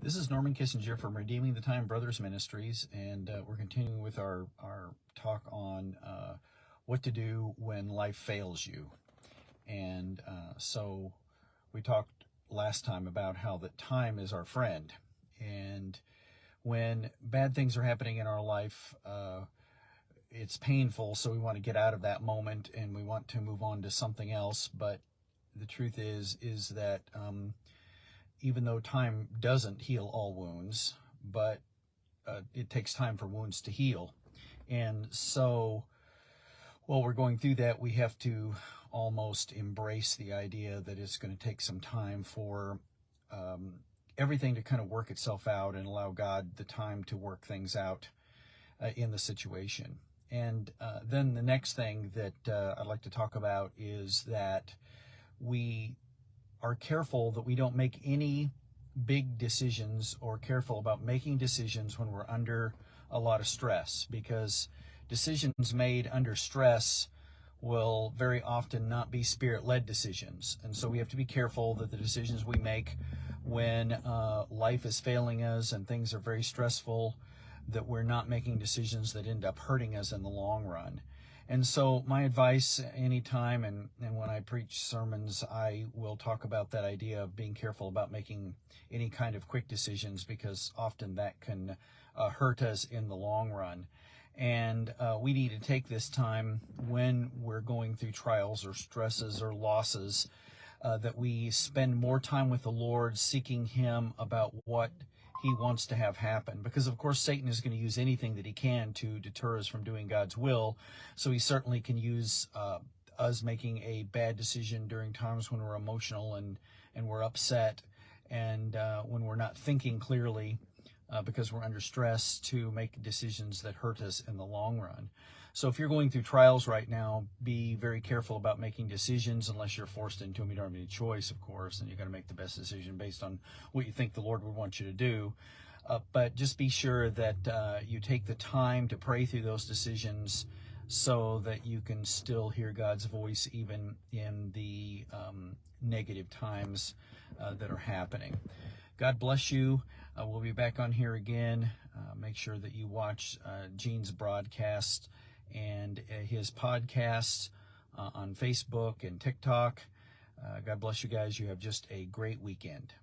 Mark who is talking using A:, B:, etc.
A: This is Norman Kissinger from Redeeming the Time Brothers Ministries, and we're continuing with our talk on what to do when life fails you. And so we talked last time about how that time is our friend. And when bad things are happening in our life, it's painful, so we want to get out of that moment and we want to move on to something else. But the truth is that even though time doesn't heal all wounds, but it takes time for wounds to heal. And so while we're going through that, we have to almost embrace the idea that it's going to take some time for everything to kind of work itself out and allow God the time to work things out in the situation. And then the next thing that I'd like to talk about is that we are careful that we don't make any big decisions, or careful about making decisions when we're under a lot of stress, because decisions made under stress will very often not be spirit-led decisions. And so we have to be careful that the decisions we make when life is failing us and things are very stressful, that we're not making decisions that end up hurting us in the long run. And so my advice anytime, and when I preach sermons, I will talk about that idea of being careful about making any kind of quick decisions, because often that can hurt us in the long run. And we need to take this time when we're going through trials or stresses or losses, that we spend more time with the Lord, seeking Him about what He wants to have happen. Because of course Satan is going to use anything that he can to deter us from doing God's will. So he certainly can use us making a bad decision during times when we're emotional and we're upset, and when we're not thinking clearly because we're under stress, to make decisions that hurt us in the long run. So if you're going through trials right now, be very careful about making decisions, unless you're forced into them. You don't have any choice, of course, and you're going to make the best decision based on what you think the Lord would want you to do. But just be sure that you take the time to pray through those decisions, so that you can still hear God's voice even in the negative times that are happening. God bless you. We'll be back on here again. Make sure that you watch Gene's broadcast and his podcasts on Facebook and TikTok. God bless you guys. You have just a great weekend.